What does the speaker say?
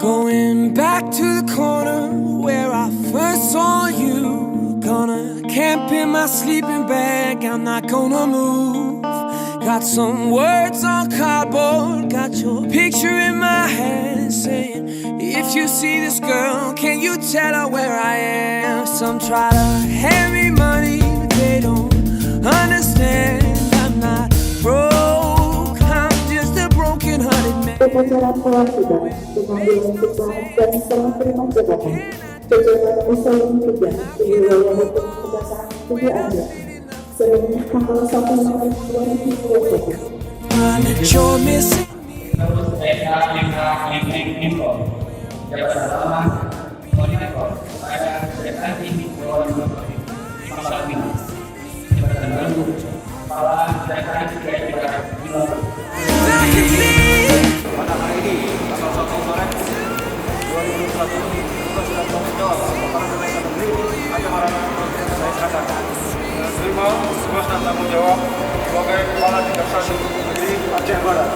Going back to the corner where I first saw you. Gonna camp in my sleeping bag, I'm not gonna move. Got some words on cardboard, got your picture in my hand, saying, if you see this girl, can you tell her where I am? Some try to hand me money, but they don't understand. I'm not broke, I'm just a broken-hearted man. Upacara pelantikan pengambilan sumpah dan serah terima jabatan jajaran Eselon 3 di wilayah hukum kejaksaan tinggi Aceh sebanyak tanggal 1 Maret 2021. You're missing. Info jabatan alamat koordinator pada jabatan ini masalah ini jabatan baru kepala jabatan juga pada hari ini tanggal 1 Maret 2021 kita sudah menjawab para tenaga negeri ada saya serahkan terima tugas dan tanggung jawab sebagai kepala kejaksaan negeri Aceh Barat.